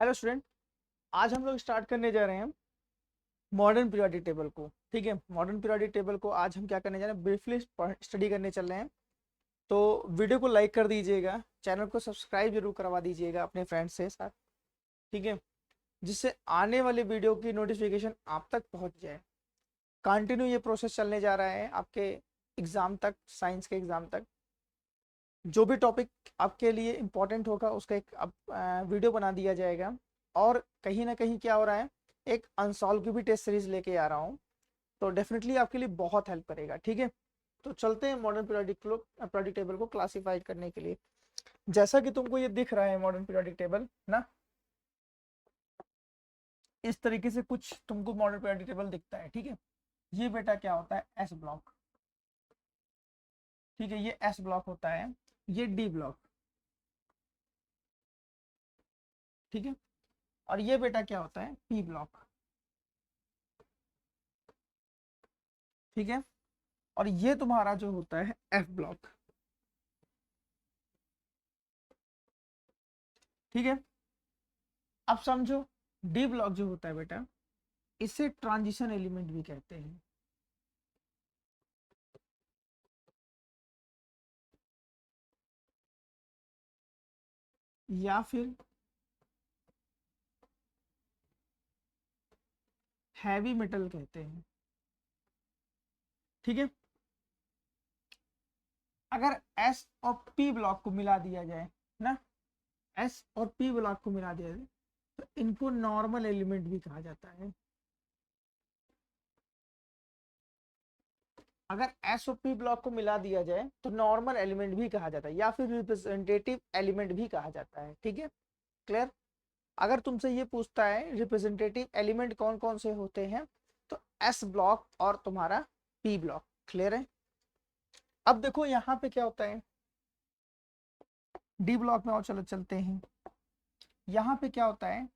Hello student. आज हम लोग स्टार्ट करने जा रहे हैं मॉडर्न पीरियोडिक टेबल को। ठीक है, मॉडर्न पीरियोडिक टेबल को आज हम क्या करने जा रहे हैं, ब्रीफली स्टडी करने चल रहे हैं। तो वीडियो को लाइक कर दीजिएगा, चैनल को सब्सक्राइब जरूर करवा दीजिएगा अपने फ्रेंड्स से साथ। ठीक है, जिससे आने वाले वीडियो की नोटिफिकेशन आप तक पहुंच जाए। कंटिन्यू ये प्रोसेस चलने जा रहा है आपके एग्ज़ाम तक, साइंस के एग्ज़ाम तक। जो भी टॉपिक आपके लिए इम्पोर्टेंट होगा उसका एक वीडियो बना दिया जाएगा। और कहीं ना कहीं क्या हो रहा है, एक अनसॉल्व की भी टेस्ट सीरीज लेके आ रहा हूँ, तो डेफिनेटली आपके लिए बहुत हेल्प करेगा। ठीक है, तो चलते हैं मॉडर्न पीरियोडिक टेबल को क्लासीफाइड करने के लिए। जैसा कि तुमको ये दिख रहा है मॉडर्न पीरियोडिक टेबल ना, इस तरीके से कुछ तुमको मॉडर्न पीरियोडिक टेबल दिखता है। ठीक है, ये बेटा क्या होता है, एस ब्लॉक। ठीक है, ये एस ब्लॉक होता है, ये डी ब्लॉक। ठीक है, और ये बेटा क्या होता है, पी ब्लॉक। ठीक है, और ये तुम्हारा जो होता है एफ ब्लॉक। ठीक है, अब समझो, डी ब्लॉक जो होता है बेटा, इसे ट्रांजिशन एलिमेंट भी कहते हैं। या फिर हैवी मेटल कहते हैं। ठीक है, अगर एस और पी ब्लॉक को मिला दिया जाए ना, एस और पी ब्लॉक को मिला दिया जाए तो इनको नॉर्मल एलिमेंट भी कहा जाता है। अगर एस और पी ब्लॉक को मिला दिया जाए तो नॉर्मल एलिमेंट भी कहा जाता है, या फिर रिप्रेजेंटेटिव एलिमेंट भी कहा जाता है। ठीक है, क्लियर। अगर तुमसे ये पूछता है रिप्रेजेंटेटिव एलिमेंट कौन कौन से होते हैं, तो एस ब्लॉक और तुम्हारा पी ब्लॉक। क्लियर है। अब देखो यहाँ पे क्या होता है, डी ब्लॉक में और चलो चलते हैं। यहाँ पे क्या होता है,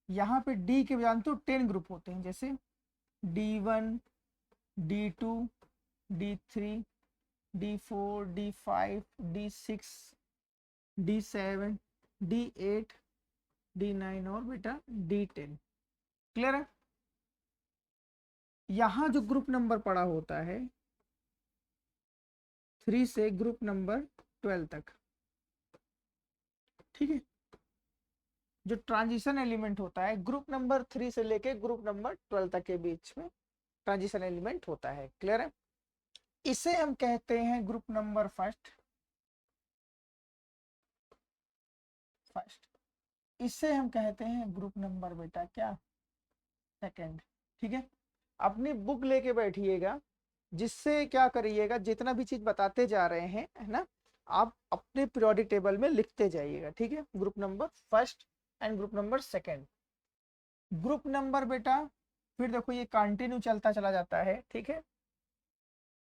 यहाँ पे डी के जानते हो 10 ग्रुप होते हैं, जैसे D1, D2, D3, D4, D5, D6, D7, D8, D9 और बेटा D10। क्लियर है। यहाँ जो ग्रुप नंबर पड़ा होता है 3 से ग्रुप नंबर 12 तक। ठीक है, जो ट्रांजिशन एलिमेंट होता है ग्रुप नंबर 3 से लेके ग्रुप नंबर 12 तक के बीच में ट्रांजिशन एलिमेंट होता है। क्लियर है। इसे हम कहते हैं ग्रुप नंबर फर्स्ट। इसे हम कहते हैं ग्रुप नंबर बेटा क्या, सेकंड। ठीक है, अपनी बुक लेके बैठिएगा, जिससे क्या करिएगा, जितना भी चीज बताते जा रहे हैं है ना, आप अपने पीरियोडिक टेबल में लिखते जाइएगा। ठीक है, group number first and group number second. Group number बेटा फिर देखो ये कंटिन्यू चलता चला जाता है। ठीक है,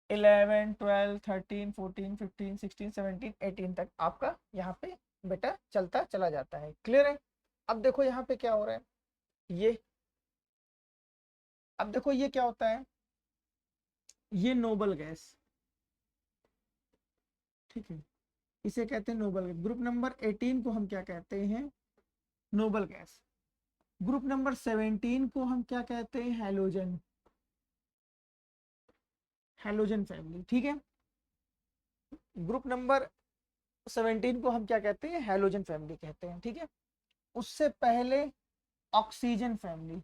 11, 12, 13, 14, 15, 16, 17, 18 तक आपका यहाँ पे बेटा चलता चला जाता है। क्लियर है। अब देखो यहाँ पे क्या हो रहा है, ये अब देखो ये क्या होता है, ये नोबल गैस। ठीक है, इसे कहते हैं नोबल गैस। ग्रुप नंबर 18 को हम क्या कहते हैं, नोबल गैस। ग्रुप नंबर 17 को हम क्या कहते हैं, हैलोजन, हैलोजन फैमिली। ठीक है, ग्रुप नंबर 17 को हम क्या कहते हैं, हैलोजन फैमिली कहते हैं। ठीक है, उससे पहले ऑक्सीजन फैमिली।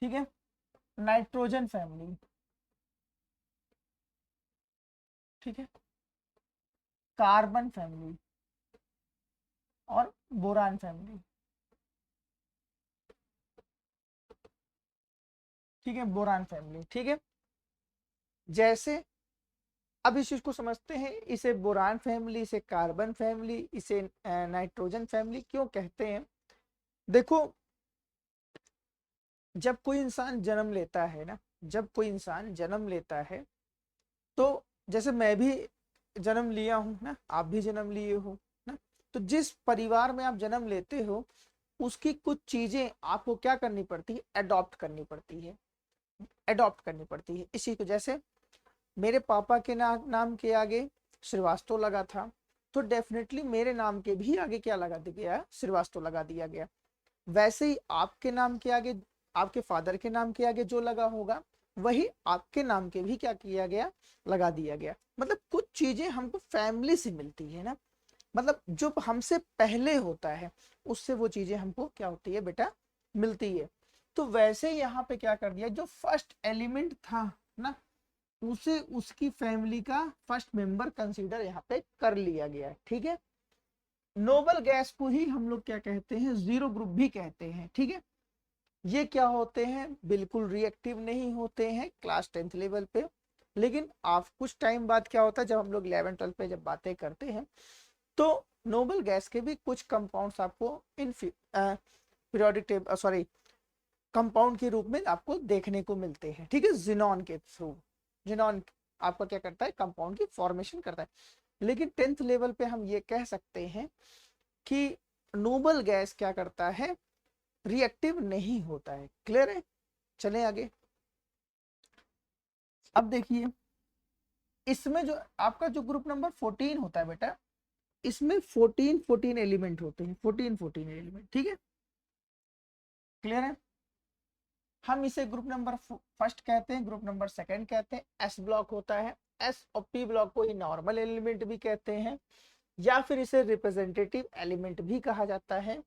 ठीक है, नाइट्रोजन फैमिली। ठीक है, कार्बन फैमिली और बोरान फैमिली। ठीक है, बोरान फैमिली। ठीक है, जैसे अब इस चीज को समझते हैं, इसे बोरान फैमिली, इसे कार्बन फैमिली, इसे नाइट्रोजन फैमिली क्यों कहते हैं। देखो, जब कोई इंसान जन्म लेता है ना, जब कोई इंसान जन्म लेता है, तो जैसे मैं भी जन्म लिया हूं ना, आप भी जन्म लिए हो ना, तो जिस परिवार में आप जन्म लेते हो उसकी कुछ चीजें आपको क्या करनी पड़ती है, अडॉप्ट करनी पड़ती है, अडॉप्ट करनी पड़ती है इसी को। जैसे मेरे पापा के नाम के आगे श्रीवास्तव लगा था, तो डेफिनेटली मेरे नाम के भी आगे क्या लगा दिया गया, श्रीवास्तव लगा दिया गया। वैसे ही आपके नाम के आगे, आपके फादर के नाम के आगे जो लगा होगा वही आपके नाम के भी क्या किया गया, लगा दिया गया। मतलब कुछ चीजें हमको फैमिली से मिलती है ना, मतलब जो हमसे पहले होता है उससे वो चीजें हमको क्या होती है बेटा, मिलती है। तो वैसे यहाँ पे क्या कर दिया, जो फर्स्ट एलिमेंट था ना, उसे उसकी फैमिली का फर्स्ट मेंबर कंसीडर यहाँ पे कर लिया गया। ठीक है, नोबल गैस को ही हम लोग क्या कहते हैं, जीरो ग्रुप भी कहते हैं। ठीक है, ये क्या होते हैं, बिल्कुल रिएक्टिव नहीं होते हैं क्लास 10th लेवल पे। लेकिन आप कुछ टाइम बाद क्या होता है, जब हम लोग 11 12 पे जब बातें करते हैं तो नोबल गैस के भी कुछ कंपाउंड्स आपको in periodic table, sorry, compound के रूप में आपको देखने को मिलते हैं। ठीक है, जिनॉन के थ्रू, जिनॉन आपका क्या करता है, कंपाउंड की फॉर्मेशन करता है। लेकिन 10th लेवल पे हम ये कह सकते हैं कि नोबल गैस क्या करता है, रिएक्टिव नहीं होता है। क्लियर है, चलें आगे। अब देखिए, इसमें जो आपका जो ग्रुप नंबर 14 होता है बेटा, इसमें 14 एलिमेंट होते हैं, 14 एलिमेंट। ठीक है, क्लियर है। हम इसे ग्रुप नंबर फर्स्ट कहते हैं, ग्रुप नंबर सेकंड कहते हैं। एस ब्लॉक होता है, एस और पी ब्लॉक को ही नॉर्मल एलिमेंट भी कहते हैं, या फिर इसे रिप्रेजेंटेटिव एलिमेंट भी कहा जाता है।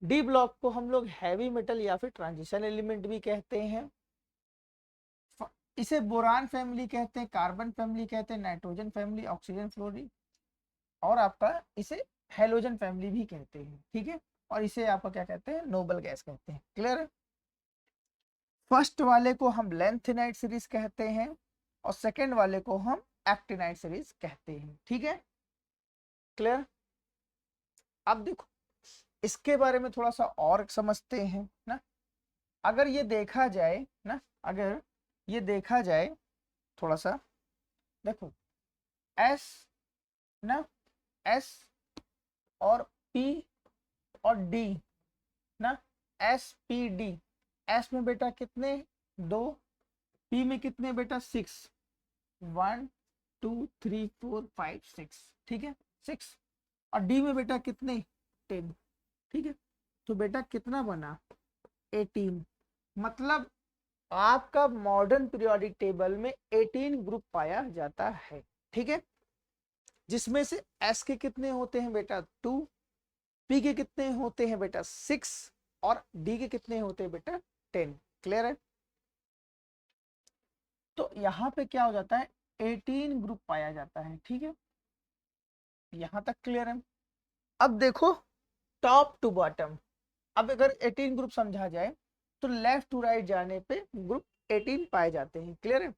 डी ब्लॉक को हम लोग हैवी मेटल या फिर ट्रांजिशन एलिमेंट भी कहते हैं। इसे बोरान फैमिली कहते हैं, कार्बन फैमिली कहते हैं, नाइट्रोजन फैमिली, ऑक्सीजन फ्लोरी, और आपका इसे हेलोजन फैमिली भी कहते हैं। ठीक है, और इसे आपका क्या कहते हैं, नोबल गैस कहते हैं। क्लियर है। फर्स्ट वाले को हम लेंथेनाइट सीरीज कहते हैं और सेकंड वाले को हम एक्टिनाइट सीरीज कहते हैं। ठीक है, क्लियर। अब देखो, इसके बारे में थोड़ा सा और समझते हैं ना। अगर ये देखा जाए ना, अगर ये देखा जाए थोड़ा सा, देखो एस ना, एस और पी और डी ना, एस पी डी। एस में बेटा कितने, 2। पी में कितने बेटा, 6। 1 2 3 4 5 6। ठीक है, 6। और डी में बेटा कितने, 10। ठीक है, तो बेटा कितना बना, 18। मतलब आपका मॉडर्न पीरियोडिक टेबल में 18 ग्रुप पाया जाता है। ठीक है, जिसमें से एस के कितने होते हैं बेटा, 2। पी के कितने होते हैं बेटा, 6। और डी के कितने होते हैं बेटा, 10। क्लियर है। तो यहाँ पे क्या हो जाता है, 18 ग्रुप पाया जाता है। ठीक है, यहाँ तक क्लियर है। अब देखो, टॉप टू बॉटम, अब अगर 18 ग्रुप समझा जाए तो लेफ्ट टू राइट जाने पे ग्रुप 18 पाए जाते हैं। क्लियर है,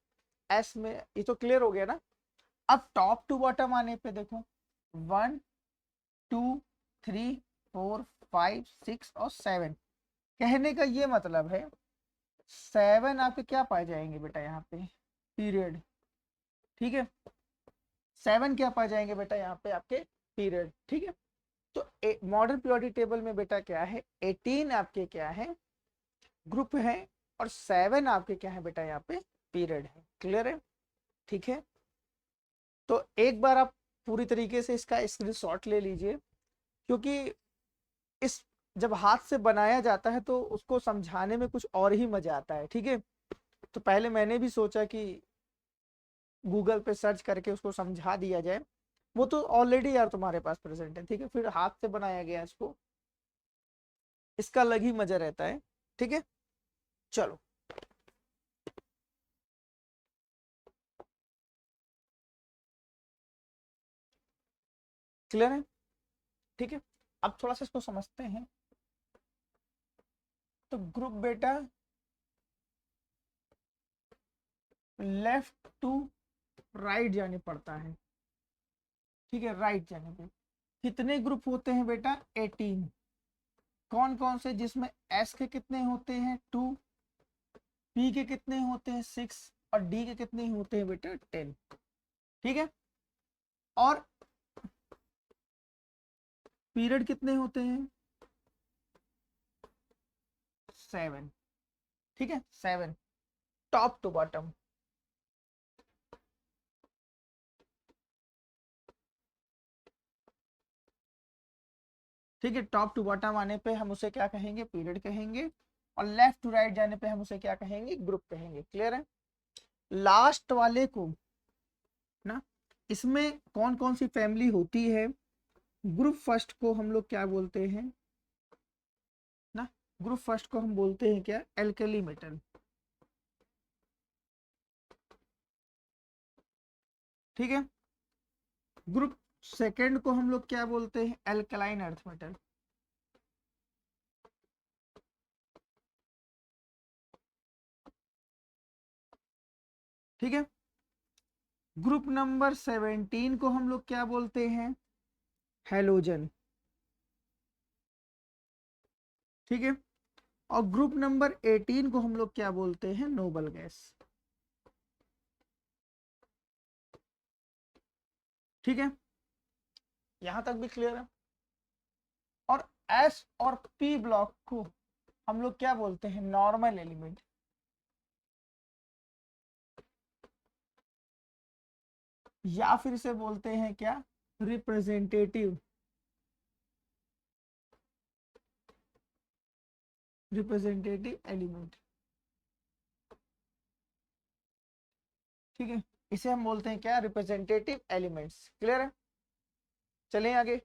एस में ये तो क्लियर हो गया ना। अब टॉप टू बॉटम आने पे देखो, 1 2 3 4 5 6 और 7। कहने का ये मतलब है 7 आपके क्या पाए जाएंगे बेटा यहाँ पे, पीरियड। ठीक है, 7 क्या पाए जाएंगे बेटा यहाँ पे आपके, पीरियड। ठीक है, तो मॉडर्न पीरियोडिक टेबल में बेटा क्या है, 18 आपके क्या है, ग्रुप है, और 7 आपके क्या है बेटा यहाँ पे, पीरियड है। क्लियर है, ठीक है। तो एक बार आप पूरी तरीके से इसका स्क्रीनशॉट ले लीजिए, क्योंकि इस जब हाथ से बनाया जाता है तो उसको समझाने में कुछ और ही मजा आता है। ठीक है, तो पहले मैंने भी सोचा कि गूगल पे सर्च करके उसको समझा दिया जाए, वो तो ऑलरेडी यार तुम्हारे पास प्रेजेंट है। ठीक है, फिर हाथ से बनाया गया इसको, इसका अलग ही मजा रहता है। ठीक है, चलो। क्लियर है, ठीक है। अब थोड़ा सा इसको समझते हैं। तो ग्रुप बेटा लेफ्ट टू राइट जाने पड़ता है। ठीक है, राइट जाने पे कितने ग्रुप होते हैं बेटा, 18। कौन कौन से, जिसमें एस के कितने होते हैं, 2। पी के कितने होते हैं, 6। और डी के कितने होते हैं बेटा, 10। ठीक है, और पीरियड कितने होते हैं, 7। ठीक है, 7 टॉप टू बॉटम। ठीक है, टॉप टू बॉटम आने पे हम उसे क्या कहेंगे, पीरियड कहेंगे, और लेफ्ट टू राइट जाने पे हम उसे क्या कहेंगे, ग्रुप कहेंगे। क्लियर है। लास्ट वाले को ना, इसमें कौन कौन सी फैमिली होती है, ग्रुप फर्स्ट को हम लोग क्या बोलते हैं ना, ग्रुप फर्स्ट को हम बोलते हैं क्या, एल्कली मेटल। ठीक है। ग्रुप सेकंड को हम लोग क्या बोलते हैं, एल्कलाइन अर्थ मेटल। ठीक है। ग्रुप नंबर 17 को हम लोग क्या बोलते हैं, हेलोजन। ठीक है। और ग्रुप नंबर 18 को हम लोग क्या बोलते हैं, नोबल गैस। ठीक है, यहां तक भी क्लियर है। और एस और पी ब्लॉक को हम लोग क्या बोलते हैं, नॉर्मल एलिमेंट। या फिर इसे बोलते हैं क्या, रिप्रेजेंटेटिव, रिप्रेजेंटेटिव एलिमेंट। ठीक है, इसे हम बोलते हैं क्या, रिप्रेजेंटेटिव एलिमेंट्स। क्लियर है। चलें आगे।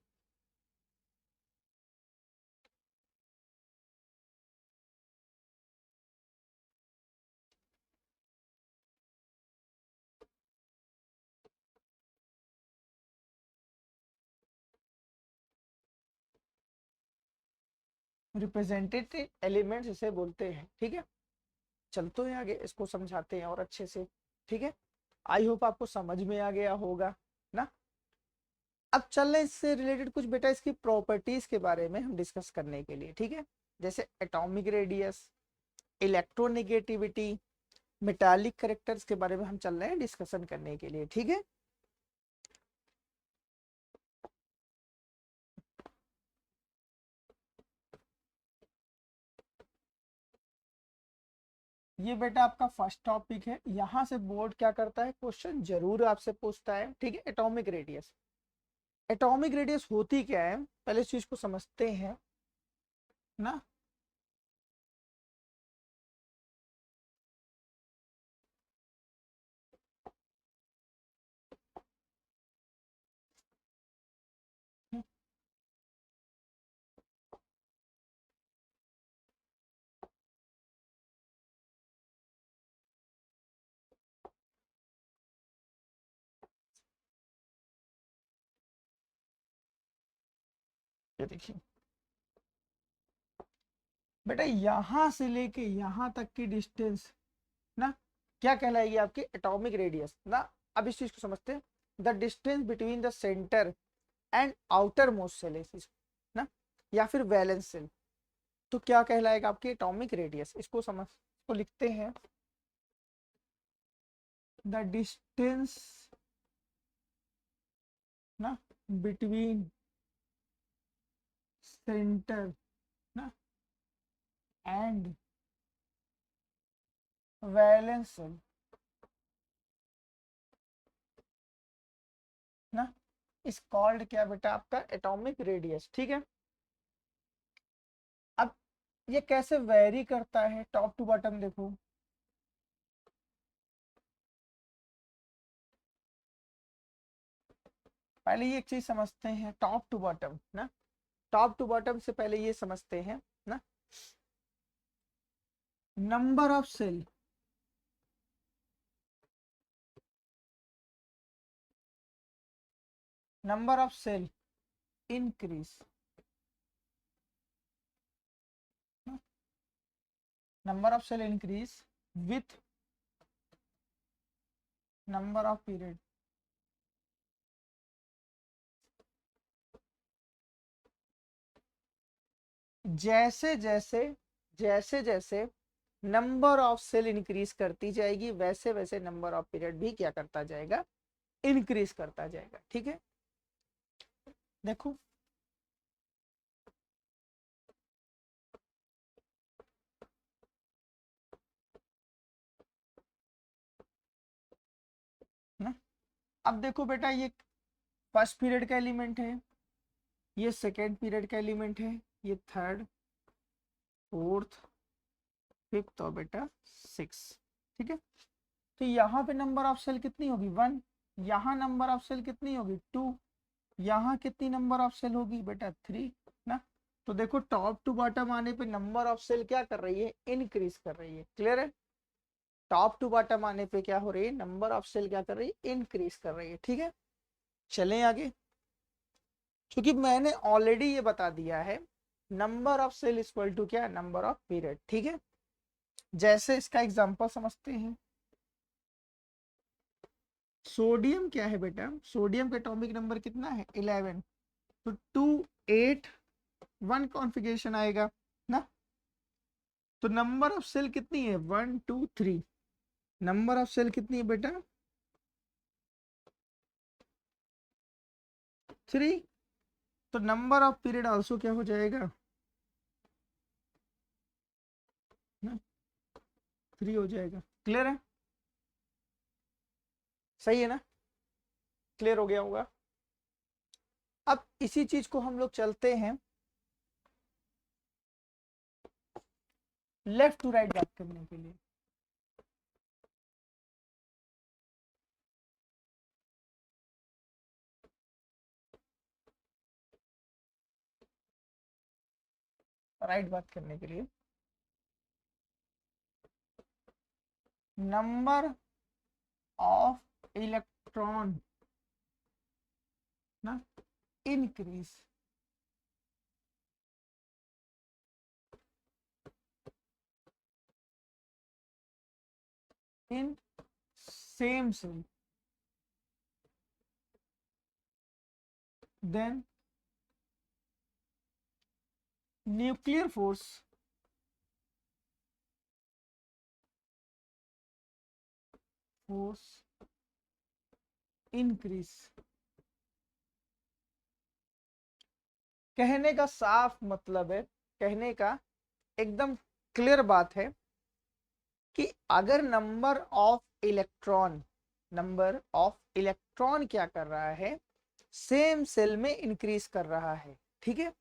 रिप्रेजेंटेटिव एलिमेंट्स इसे बोलते हैं। ठीक है, चलते हैं आगे, इसको समझाते हैं और अच्छे से। ठीक है, आई होप आपको समझ में आ गया होगा ना। अब चल रहे इससे रिलेटेड कुछ बेटा इसकी प्रॉपर्टीज के बारे में हम डिस्कस करने के लिए। ठीक है, जैसे atomic radius, electronegativity, metallic characters के बारे में हम चल रहे हैं डिस्कशन करने के लिए। ठीक है, ये बेटा आपका फर्स्ट टॉपिक है। यहाँ से बोर्ड क्या करता है, क्वेश्चन जरूर आपसे पूछता है। ठीक है, एटॉमिक रेडियस। एटॉमिक रेडियस होती क्या है, पहले इस चीज को समझते हैं ना। ये देखिए बेटा, यहां से लेके यहां तक की डिस्टेंस ना क्या कहलाएगी, आपकी एटॉमिक रेडियस ना। अब इस चीज को समझते हैं, the distance between the centre and outermost shell ना, या फिर वैलेंस सेल, तो क्या कहलाएगा आपकी एटॉमिक रेडियस। इसको समझ, इसको लिखते हैं, द डिस्टेंस ना बिटवीन सेंटर ना एंड वैलेंस सेल ना, इस कॉल्ड क्या बेटा, आपका एटॉमिक रेडियस। ठीक है। अब ये कैसे वेरी करता है, टॉप टू बॉटम देखो। पहले ये एक चीज समझते हैं, टॉप टू बॉटम ना, टॉप टू बॉटम से पहले ये समझते हैं ना, number of shell, number of shell increase, number of shell increase with number of period. जैसे जैसे जैसे जैसे नंबर ऑफ सेल इंक्रीज करती जाएगी, वैसे वैसे नंबर ऑफ पीरियड भी क्या करता जाएगा, इंक्रीज करता जाएगा। ठीक है, देखो ना। अब देखो बेटा, ये फर्स्ट पीरियड का एलिमेंट है, ये सेकेंड पीरियड का एलिमेंट है, ये थर्ड, फोर्थ, फिफ्थ और बेटा सिक्स। ठीक है, तो यहाँ पे नंबर ऑफ सेल कितनी होगी 1, यहाँ नंबर ऑफ सेल कितनी होगी 2, यहाँ कितनी नंबर ऑफ सेल होगी बेटा 3 ना। तो देखो टॉप टू बॉटम आने पे नंबर ऑफ सेल क्या कर रही है, इंक्रीज कर रही है। क्लियर है, टॉप टू बॉटम आने पे क्या हो रही है, नंबर ऑफ सेल क्या कर रही है, इंक्रीज कर रही है। ठीक है, चलें आगे, क्योंकि मैंने ऑलरेडी ये बता दिया है number of shell equal to क्या, नंबर ऑफ पीरियड। ठीक है, जैसे इसका एग्जांपल समझते हैं। सोडियम क्या है बेटा, सोडियम का एटॉमिक नंबर कितना है 11, तो 2 8 1 कॉन्फ़िगरेशन आएगा ना। तो नंबर ऑफ सेल कितनी है 1 2 3, नंबर ऑफ सेल कितनी है बेटा 3, तो नंबर ऑफ पीरियड आल्सो क्या हो जाएगा ना, 3 हो जाएगा। क्लियर है, सही है ना, क्लियर हो गया होगा। अब इसी चीज को हम लोग चलते हैं लेफ्ट टू राइट बात करने के लिए। राइट बात करने के लिए, नंबर ऑफ इलेक्ट्रॉन ना increase in same shell then nuclear force increase. कहने का साफ मतलब है, कहने का एकदम क्लियर बात है कि अगर नंबर ऑफ इलेक्ट्रॉन क्या कर रहा है, सेम सेल में इंक्रीज कर रहा है। ठीक है,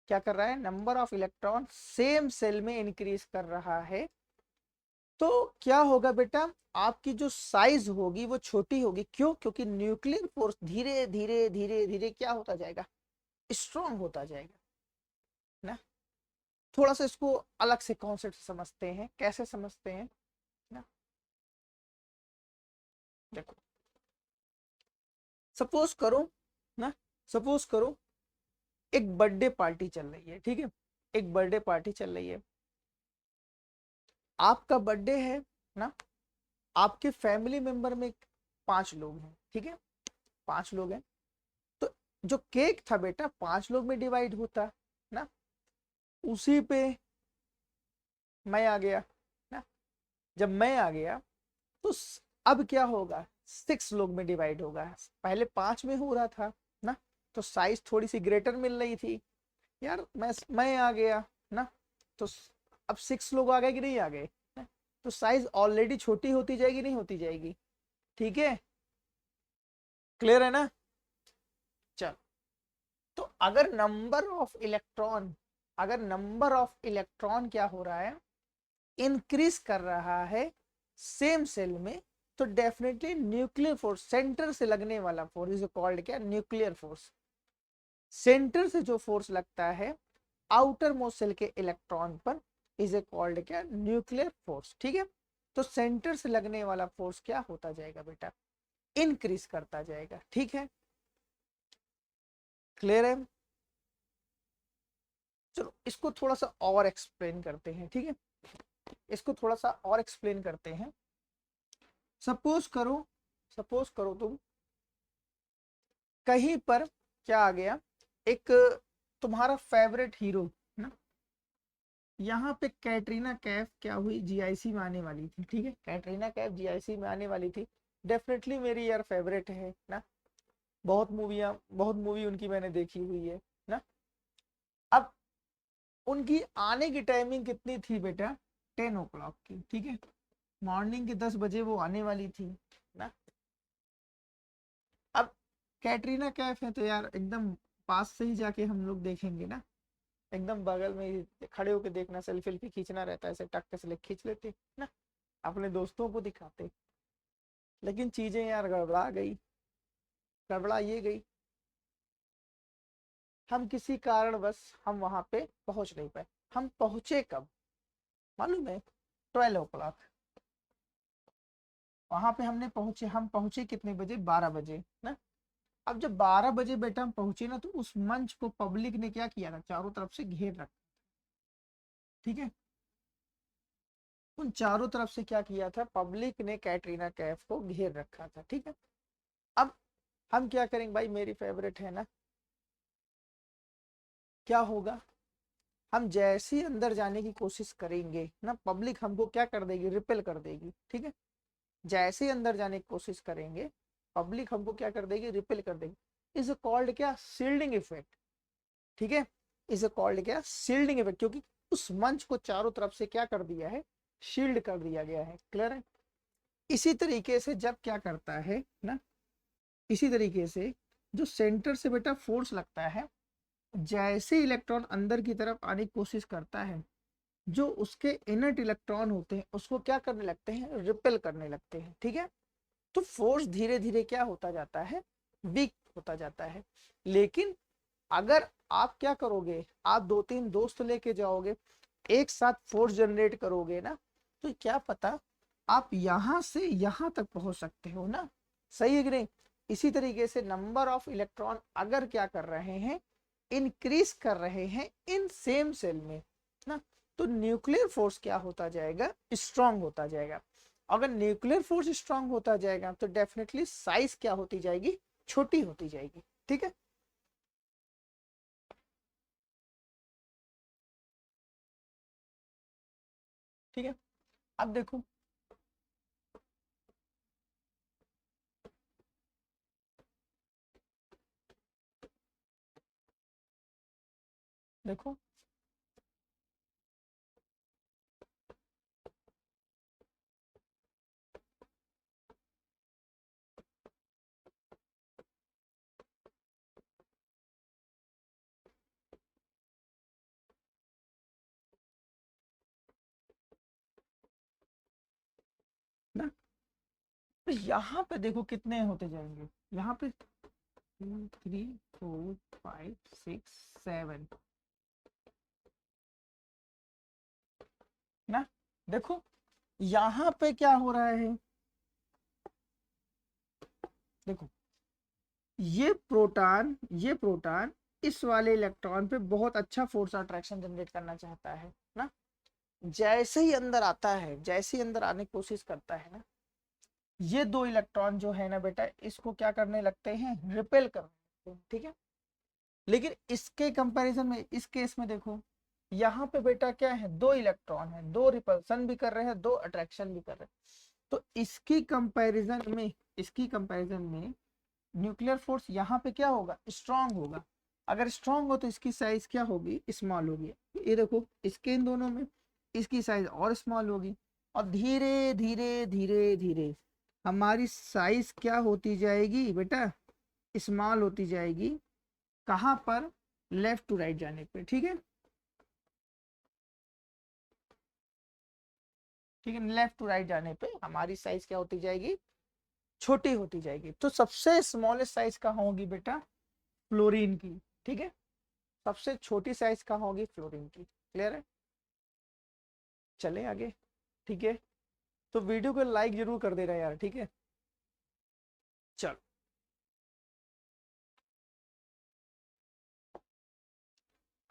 क्या कर रहा है, number of electron same shell में इंक्रीज कर रहा है, तो क्या होगा बेटा, आपकी जो साइज होगी वो छोटी होगी। क्यों, क्योंकि न्यूक्लियर फोर्स धीरे धीरे धीरे धीरे क्या होता जाएगा, स्ट्रॉन्ग होता जाएगा ना। थोड़ा सा इसको अलग से कॉन्सेप्ट समझते हैं, कैसे समझते हैं ना। देखो सपोज करो ना, सपोज करो एक बर्थडे पार्टी चल रही है। ठीक है, एक बर्थडे पार्टी चल रही है, आपका बर्थडे है ना, आपके फैमिली मेंबर में 5 लोग हैं। ठीक है, 5 लोग हैं, तो जो केक था बेटा 5 लोग में डिवाइड होता ना, उसी पे मैं आ गया ना। जब मैं आ गया तो अब क्या होगा, 6 लोग में डिवाइड होगा, पहले 5 में हो रहा था ना, तो साइज थोड़ी सी ग्रेटर मिल रही थी यार। मैं आ गया ना, तो अब 6 लोग आ गए कि नहीं आ गए, तो साइज ऑलरेडी छोटी होती जाएगी, नहीं होती जाएगी। ठीक है, क्लियर है ना। चल, तो अगर नंबर ऑफ इलेक्ट्रॉन क्या हो रहा है, इंक्रीज कर रहा है सेम सेल में, तो डेफिनेटली न्यूक्लियर फोर्स, सेंटर से लगने वाला फोर्स इज कॉल्ड क्या, न्यूक्लियर फोर्स। सेंटर से जो फोर्स लगता है आउटर मोस्ट सेल के इलेक्ट्रॉन पर इज ए कॉल्ड क्या, न्यूक्लियर फोर्स। ठीक है, तो सेंटर से लगने वाला फोर्स क्या होता जाएगा बेटा, इंक्रीज करता जाएगा। ठीक है, क्लियर है। चलो इसको थोड़ा सा और एक्सप्लेन करते हैं। ठीक है, इसको थोड़ा सा और एक्सप्लेन करते हैं। सपोज करो, सपोज करो तुम कहीं पर क्या आ गया, एक तुम्हारा फेवरेट हीरो ना, यहाँ पे कैटरीना कैफ क्या हुई, जीआईसी में आने वाली थी। ठीक है, कैटरीना कैफ जीआईसी में आने वाली थी, डेफिनेटली मेरी यार फेवरेट है ना, बहुत मूवी उनकी मैंने देखी हुई है ना। अब उनकी आने की टाइमिंग कितनी थी बेटा, 10 o'clock की। ठीक है, मॉर्निंग के 10 बजे वो आने वाली थी ना। अब कैटरीना कैफ है तो यार एकदम पास से ही जाके हम लोग देखेंगे ना, एकदम बगल में ही खड़े होके देखना, सेल्फी वेल्फी खींचना रहता है, ऐसे टक से खींच लेते ना, अपने दोस्तों को दिखाते। लेकिन चीजें यार गड़बड़ा गई, गड़बड़ा ये गई, हम किसी कारण बस हम वहां पे पहुंच नहीं पाए। हम पहुंचे कब मालूम है? 12 o'clock। वहां पे हमने पहुंचे, हम पहुंचे कितने बजे? 12 बजे ना। अब जब 12 बजे बेटा हम पहुंचे ना, तो उस मंच को पब्लिक ने क्या किया था, चारों तरफ से घेर रखा। ठीक है, उन चारों तरफ से क्या किया था, पब्लिक ने कैटरीना कैफ को घेर रखा था। ठीक है, अब हम क्या करेंगे भाई, मेरी फेवरेट है ना, क्या होगा, हम जैसे ही अंदर जाने की कोशिश करेंगे ना, पब्लिक हमको क्या कर देगी, रिपेल कर देगी। ठीक है, जैसे ही अंदर जाने की कोशिश करेंगे, पब्लिक हमको क्या कर देगी, रिपेल कर देगी। इज कॉल्ड क्या, शील्डिंग इफेक्ट। ठीक है, इज कॉल्ड क्या, शील्डिंग इफेक्ट, क्योंकि उस मंच को चारों तरफ से क्या कर दिया है, शील्ड कर दिया गया है। क्लियर है? इसी तरीके से जब क्या करता है ना, इसी तरीके से जो सेंटर से बेटा फोर्स लगता है, जैसे इलेक्ट्रॉन अंदर की तरफ आने की कोशिश करता है, जो उसके इनर्ट इलेक्ट्रॉन होते हैं उसको क्या करने लगते हैं, रिपेल करने लगते हैं। ठीक है, तो फोर्स धीरे धीरे क्या होता जाता है, वीक होता जाता है। लेकिन अगर आप क्या करोगे, आप 2-3 दोस्त लेके जाओगे, एक साथ फोर्स जनरेट करोगे ना, तो क्या पता आप यहां से यहां तक पहुंच सकते हो ना। सही है कि नहीं? इसी तरीके से नंबर ऑफ इलेक्ट्रॉन अगर क्या कर रहे हैं, इंक्रीज कर रहे हैं इन सेम सेल में ना, तो न्यूक्लियर फोर्स क्या होता जाएगा, स्ट्रांग होता जाएगा। अगर न्यूक्लियर फोर्स स्ट्रांग होता जाएगा तो डेफिनेटली साइज क्या होती जाएगी, छोटी होती जाएगी। ठीक है, ठीक है, अब देखो, देखो ना, तो यहाँ पे देखो कितने होते जाएंगे, यहाँ पे 2 3 4 5 6 7 ना। देखो यहाँ पे क्या हो रहा है, देखो ये प्रोटॉन इस वाले इलेक्ट्रॉन पे बहुत अच्छा फोर्स अट्रैक्शन जनरेट करना चाहता है ना। जैसे ही अंदर आता है, जैसे ही अंदर आने की कोशिश करता है ना, ये दो इलेक्ट्रॉन जो है ना बेटा, इसको क्या करने लगते हैं, रिपेल करने लगते हैं। ठीक है, लेकिन इसके कंपैरिजन में, इस केस में देखो, यहाँ पे बेटा क्या है, दो इलेक्ट्रॉन है, दो रिपल्सन भी कर रहे हैं, दो अट्रैक्शन भी कर रहे हैं। तो इसकी कंपैरिजन में न्यूक्लियर फोर्स यहाँ पे क्या होगा, स्ट्रांग होगा। अगर स्ट्रांग हो तो इसकी साइज क्या होगी, स्मॉल होगी। ये देखो इसके इन दोनों में इसकी साइज और स्मॉल होगी, और धीरे धीरे धीरे धीरे हमारी साइज क्या होती जाएगी बेटा, स्मॉल होती जाएगी। कहाँ पर, लेफ्ट टू राइट जाने पे। ठीक है, ठीक है, लेफ्ट टू राइट जाने पे हमारी साइज क्या होती जाएगी, छोटी होती जाएगी। तो सबसे स्मॉलेस्ट साइज कहाँ होगी बेटा, फ्लोरीन की। ठीक है, सबसे छोटी साइज कहाँ होगी, फ्लोरीन की। क्लियर है? चले आगे। ठीक है, तो वीडियो को लाइक जरूर कर देना यार। ठीक है, चलो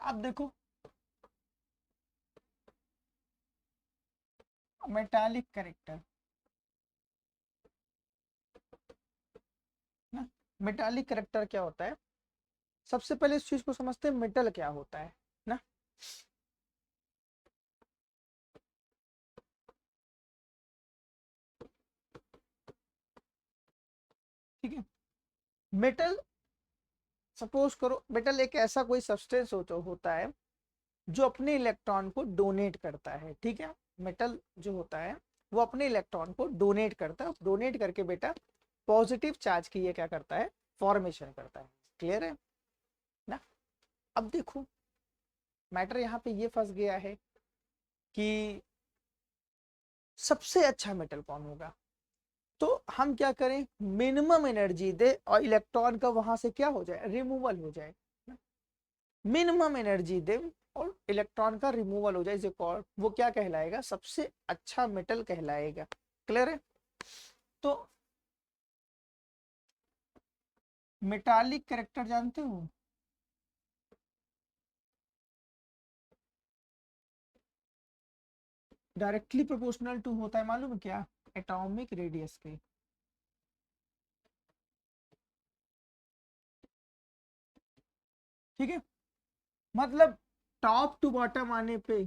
अब देखो, मेटालिक करेक्टर ना, मेटालिक करेक्टर क्या होता है, सबसे पहले इस चीज को समझते हैं, मेटल क्या होता है ना। ठीक है, मेटल, सपोज करो मेटल एक ऐसा कोई सब्सटेंस होता है जो अपने इलेक्ट्रॉन को डोनेट करता है। ठीक है, मेटल जो होता है वो अपने इलेक्ट्रॉन को डोनेट करता है, डोनेट करके बेटा पॉजिटिव चार्ज की ये क्या करता है, फॉर्मेशन करता है। क्लियर है अब देखो मैटर यहाँ पे ये फंस गया है कि सबसे अच्छा मेटल कौन होगा। तो हम क्या करें, मिनिमम एनर्जी दे और इलेक्ट्रॉन का वहां से क्या हो जाए, रिमूवल हो जाए। मिनिमम एनर्जी दे और इलेक्ट्रॉन का रिमूवल हो जाए, इसे कॉल, वो क्या कहलाएगा, सबसे अच्छा मेटल कहलाएगा। क्लियर है। तो मेटालिक कैरेक्टर जानते हो, डायरेक्टली प्रोपोर्शनल टू होता है, मालूम है क्या, एटॉमिक रेडियस के। ठीक है, मतलब टॉप टू बॉटम आने पे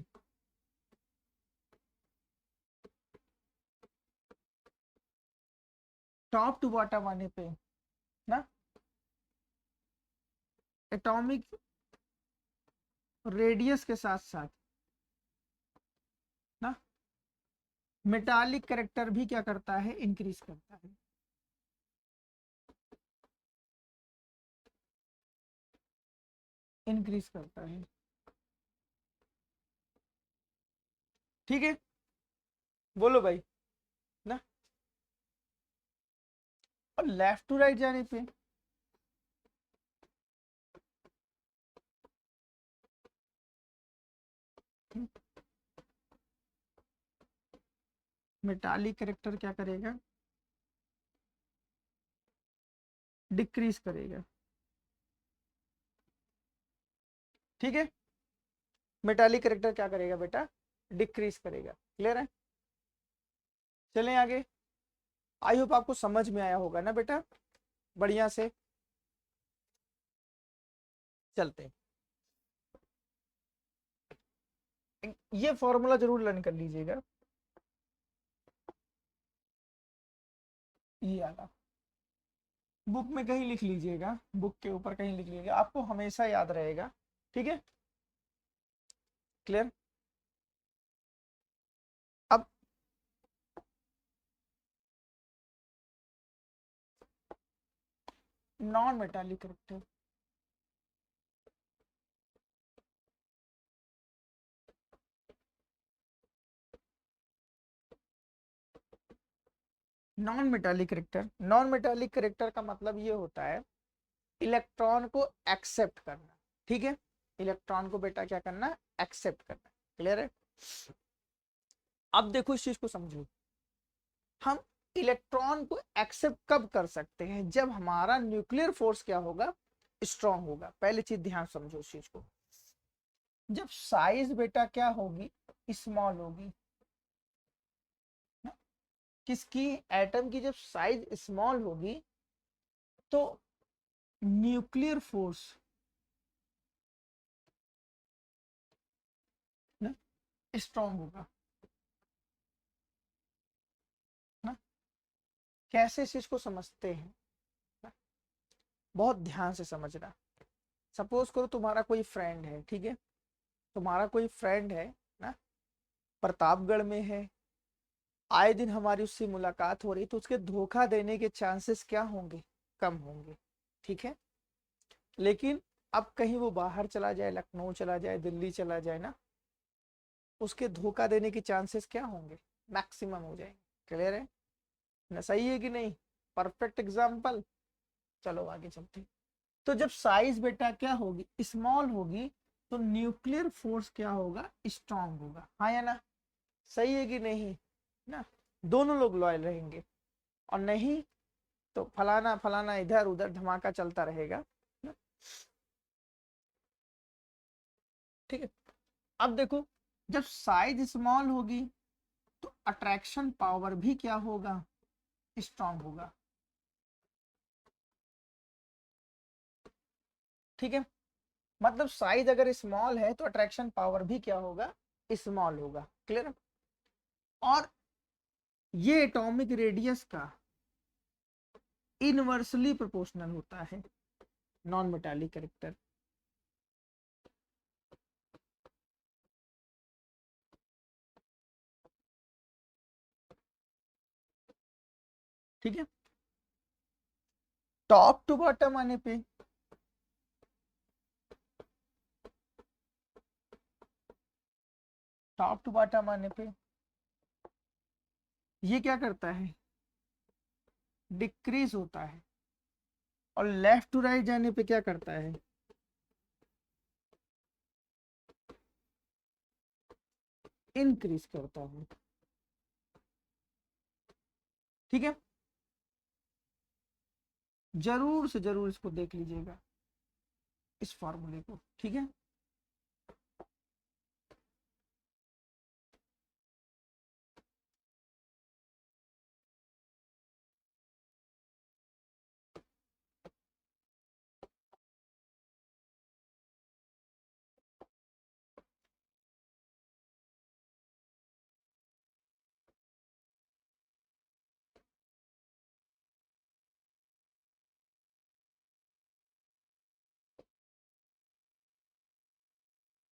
टॉप टू बॉटम आने पे ना एटॉमिक रेडियस के साथ साथ ना मेटालिक कैरेक्टर भी क्या करता है, इंक्रीज करता है। इंक्रीज करता है। ठीक है, बोलो भाई ना। और लेफ्ट टू राइट जाने पे मेटालिक कैरेक्टर क्या करेगा, डिक्रीज करेगा। ठीक है, मेटालिक कैरेक्टर क्या करेगा बेटा, डिक्रीज करेगा। क्लियर है। चलें आगे। आई होप आपको समझ में आया होगा ना बेटा, बढ़िया से। चलते हैं, ये फॉर्मूला जरूर लर्न कर लीजिएगा, ये वाला बुक में कहीं लिख लीजिएगा, बुक के ऊपर कहीं लिख लीजिएगा, आपको हमेशा याद रहेगा। ठीक है, क्लियर। अब non metallic character, non metallic character का मतलब ये होता है इलेक्ट्रॉन को एक्सेप्ट करना। ठीक है, इलेक्ट्रॉन को बेटा क्या करना, एक्सेप्ट करना। क्लियर है। अब देखो इस चीज को समझो, हम इलेक्ट्रॉन को एक्सेप्ट कब कर सकते हैं, जब हमारा न्यूक्लियर फोर्स क्या होगा, स्ट्रांग होगा। पहली चीज ध्यान समझो इस चीज को, जब साइज बेटा क्या होगी, स्मॉल होगी ना? किसकी, एटम की जब साइज स्मॉल होगी तो न्यूक्लियर फोर्स ना स्ट्रांग होगा ना। कैसे इस चीज को समझते हैं ना? बहुत ध्यान से समझना। सपोज करो तुम्हारा कोई फ्रेंड है, ठीक है, तुम्हारा कोई फ्रेंड है ना, प्रतापगढ़ में है, आए दिन हमारी उससे मुलाकात हो रही, तो उसके धोखा देने के चांसेस क्या होंगे, कम होंगे। ठीक है, लेकिन अब कहीं वो बाहर चला जाए, लखनऊ चला जाए, दिल्ली चला जाए ना, उसके धोखा देने के चांसेस क्या होंगे, मैक्सिमम हो जाएंगे। क्लियर है ना, सही है कि नहीं, परफेक्ट एग्जाम्पल। चलो आगे चलते हैं। तो जब साइज बेटा क्या होगी, स्मॉल होगी, तो न्यूक्लियर फोर्स क्या होगा, स्ट्रांग होगा। हाँ या ना, सही है कि नहीं ना, दोनों लोग लॉयल रहेंगे। और नहीं तो फलाना फलाना इधर उधर धमाका चलता रहेगा ना? ठीक है, अब देखो जब साइज स्मॉल होगी तो अट्रैक्शन पावर भी क्या होगा, स्ट्रांग होगा। ठीक है, मतलब साइज अगर स्मॉल है तो अट्रैक्शन पावर भी क्या होगा, स्मॉल होगा। क्लियर। और ये एटॉमिक रेडियस का इनवर्सली प्रोपोर्शनल होता है नॉन मेटालिक कैरेक्टर। ठीक है, टॉप टू बॉटम आने पे टॉप टू बॉटम आने पे ये क्या करता है, डिक्रीज होता है, और लेफ्ट टू राइट जाने पे क्या करता है, इंक्रीज करता है। ठीक है, जरूर से जरूर इसको देख लीजिएगा, इस फॉर्मूले को। ठीक है,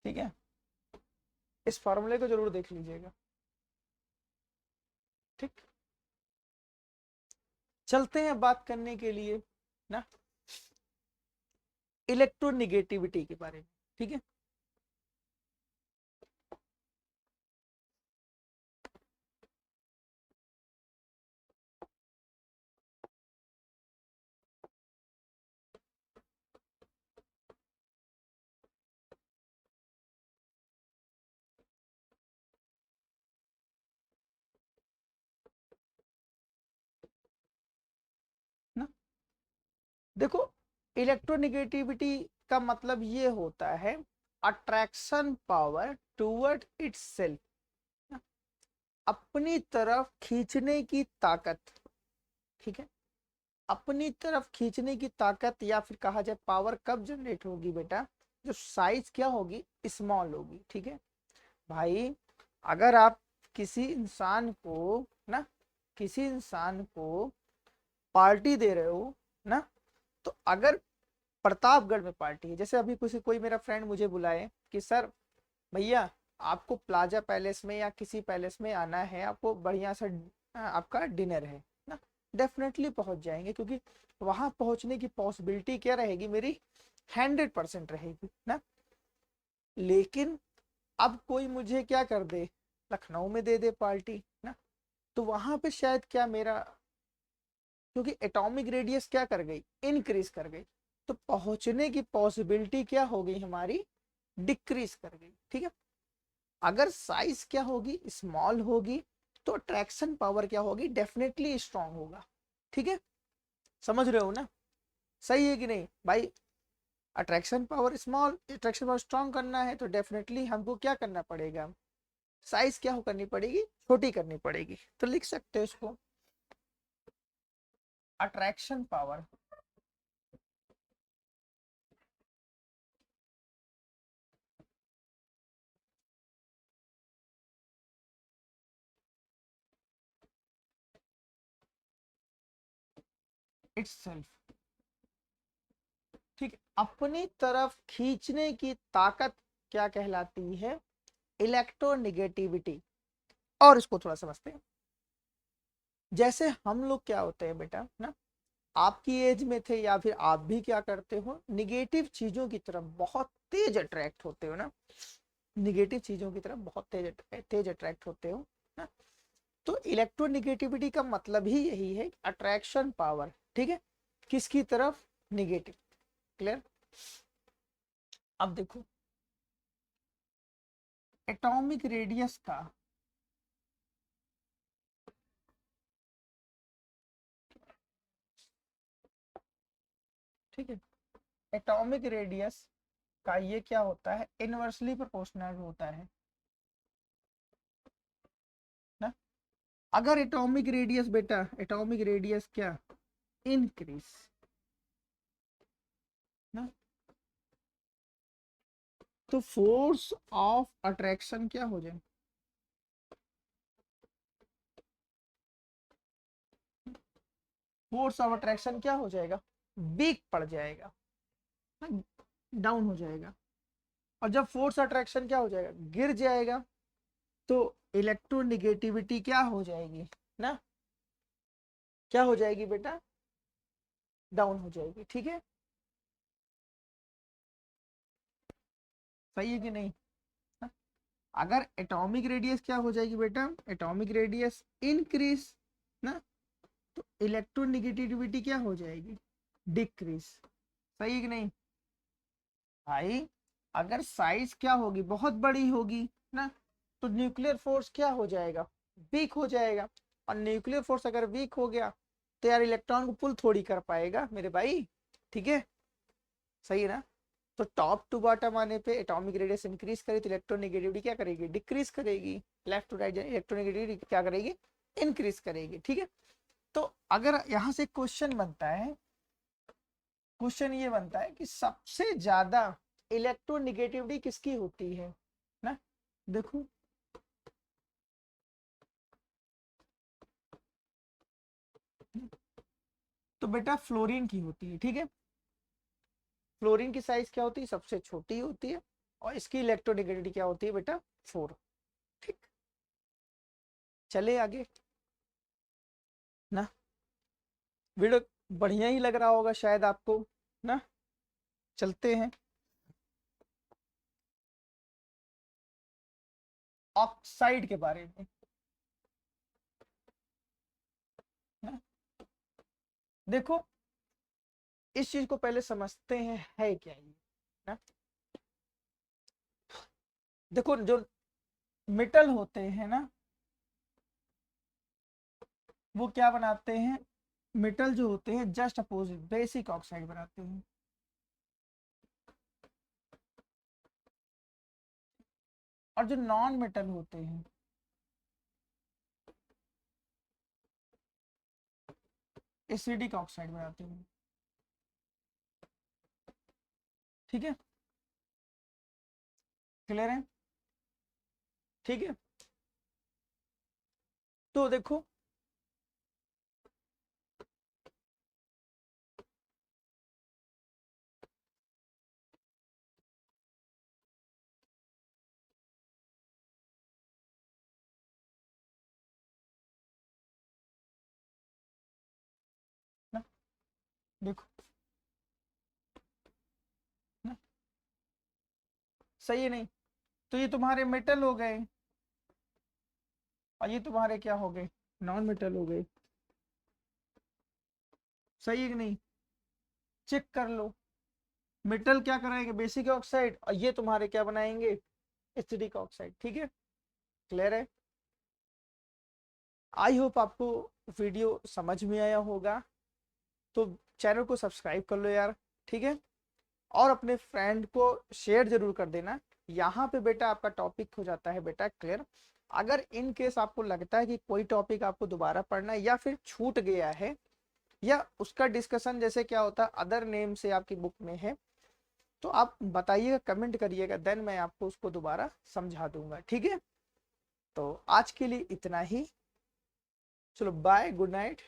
ठीक है, इस फॉर्मूले को जरूर देख लीजिएगा। ठीक, चलते हैं बात करने के लिए ना इलेक्ट्रोनिगेटिविटी के बारे में। ठीक है, ना देखो, इलेक्ट्रोनिगेटिविटी का मतलब ये होता है attraction power toward it's self, अपनी तरफ खींचने की ताकत। ठीक है, अपनी तरफ खींचने की ताकत, या फिर कहा जाए पावर कब जनरेट होगी बेटा, जो साइज क्या होगी, स्मॉल होगी। ठीक है भाई, अगर आप किसी इंसान को ना, किसी इंसान को पार्टी दे रहे हो ना, तो अगर प्रतापगढ़ में पार्टी है, जैसे अभी किसी कोई मेरा फ्रेंड मुझे बुलाए कि सर भैया आपको प्लाजा पैलेस में या किसी पैलेस में आना है, आपको बढ़िया सा आपका डिनर है ना, डेफिनेटली पहुंच जाएंगे, क्योंकि वहां पहुंचने की पॉसिबिलिटी क्या रहेगी मेरी, 100% रहेगी ना। लेकिन अब कोई मुझे क्या कर दे, लखनऊ में दे दे पार्टी ना, तो वहां पे शायद क्या मेरा, क्योंकि एटॉमिक रेडियस क्या कर गई, इंक्रीज कर गई, तो पहुंचने की पॉसिबिलिटी क्या हो गई हमारी, डिक्रीज कर गई। ठीक है, अगर साइज क्या होगी, स्मॉल होगी, तो अट्रैक्शन पावर क्या होगी, डेफिनेटली स्ट्रांग होगा। ठीक है, समझ रहे हो ना, सही है कि नहीं भाई। Attraction power small, attraction power strong करना है तो डेफिनेटली हमको क्या करना पड़ेगा, साइज क्या हो करनी पड़ेगी, छोटी करनी पड़ेगी। तो लिख सकते हो इसको, अट्रैक्शन पावर इटसेल्फ। ठीक, अपनी तरफ खींचने की ताकत क्या कहलाती है, इलेक्ट्रोनिगेटिविटी। और इसको थोड़ा समझते हैं, जैसे हम लोग क्या होते हैं बेटा ना, आपकी एज में थे या फिर आप भी क्या करते हो, निगेटिव चीजों की तरफ बहुत तेज अट्रैक्ट होते हो ना, निगेटिव चीजों की तरफ बहुत तेज अट्रैक्ट होते हो ना। तो इलेक्ट्रोनिगेटिविटी का मतलब ही यही है, अट्रैक्शन पावर। ठीक है, किसकी तरफ, निगेटिव। क्लियर, अब देखो एटॉमिक रेडियस का, ठीक है, एटॉमिक रेडियस का ये क्या होता है, इनवर्सली प्रोपोर्शनल होता है ना। अगर एटॉमिक रेडियस बेटा, एटॉमिक रेडियस क्या, इंक्रीज ना, तो फोर्स ऑफ अट्रैक्शन क्या हो जाए, फोर्स ऑफ अट्रैक्शन क्या हो जाएगा, वीक पड़ जाएगा, डाउन हो जाएगा। और जब फोर्स अट्रैक्शन क्या हो जाएगा, गिर जाएगा, तो इलेक्ट्रोनिगेटिविटी क्या हो जाएगी ना, क्या हो जाएगी बेटा, डाउन हो जाएगी। ठीक है, सही है कि नहीं। अगर एटॉमिक रेडियस क्या हो जाएगी बेटा, एटॉमिक रेडियस इंक्रीज ना, तो इलेक्ट्रोनेगेटिविटी क्या हो जाएगी, डिक्रीज। सही है कि नहीं भाई। अगर साइज क्या होगी, बहुत बड़ी होगी ना, तो न्यूक्लियर फोर्स क्या हो जाएगा, वीक हो जाएगा। और न्यूक्लियर फोर्स अगर वीक हो गया तो यार इलेक्ट्रॉन को पुल थोड़ी कर पाएगा मेरे भाई, ठीक है। सही है ना। तो टॉप टू बॉटम आने पे एटॉमिक रेडियस इंक्रीज करे तो इलेक्ट्रोनेगेटिविटी क्या करेगी, डिक्रीज करेगी। लेफ्ट टू राइट इलेक्ट्रोनेगेटिविटी क्या करेगी, इंक्रीज करेगी, ठीक है। तो अगर यहाँ से क्वेश्चन बनता है, क्वेश्चन ये बनता है कि सबसे ज्यादा इलेक्ट्रोनेगेटिविटी किसकी होती है ना, देखो तो बेटा फ्लोरीन की होती है, ठीक है। फ्लोरीन की साइज क्या होती है, सबसे छोटी होती है, और इसकी इलेक्ट्रोनेगेटिविटी क्या होती है बेटा, 4। ठीक, चले आगे ना। वीडियो बढ़िया ही लग रहा होगा शायद आपको ना। चलते हैं ऑक्साइड के बारे में ना। देखो इस चीज को पहले समझते हैं है क्या ये ना। देखो जो मेटल होते हैं ना, वो क्या बनाते हैं, मेटल जो होते हैं जस्ट अपोजिट बेसिक ऑक्साइड बनाते हैं। और जो नॉन मेटल होते हैं एसिडिक ऑक्साइड बनाते हैं, ठीक है। क्लियर है, ठीक है। तो देखो ना, देखो ना, सही है नहीं। तो ये तुम्हारे मेटल हो गए और ये तुम्हारे क्या हो गए, नॉन मेटल हो गए। सही है कि नहीं, चेक कर लो। मेटल क्या कराएंगे, बेसिक ऑक्साइड, और ये तुम्हारे क्या बनाएंगे, एसिडिक ऑक्साइड, ठीक है। क्लियर है। आई होप आपको वीडियो समझ में आया होगा। तो चैनल को सब्सक्राइब कर लो यार, ठीक है। और अपने फ्रेंड को शेयर जरूर कर देना। यहाँ पे बेटा आपका टॉपिक हो जाता है बेटा क्लियर। अगर इन केस आपको लगता है कि कोई टॉपिक आपको दोबारा पढ़ना है या फिर छूट गया है, या उसका डिस्कशन जैसे क्या होता है अदर नेम से आपकी बुक में है, तो आप बताइएगा, कमेंट करिएगा, देन मैं आपको उसको दोबारा समझा दूंगा, ठीक है। तो आज के लिए इतना ही, चलो बाय, गुड नाइट।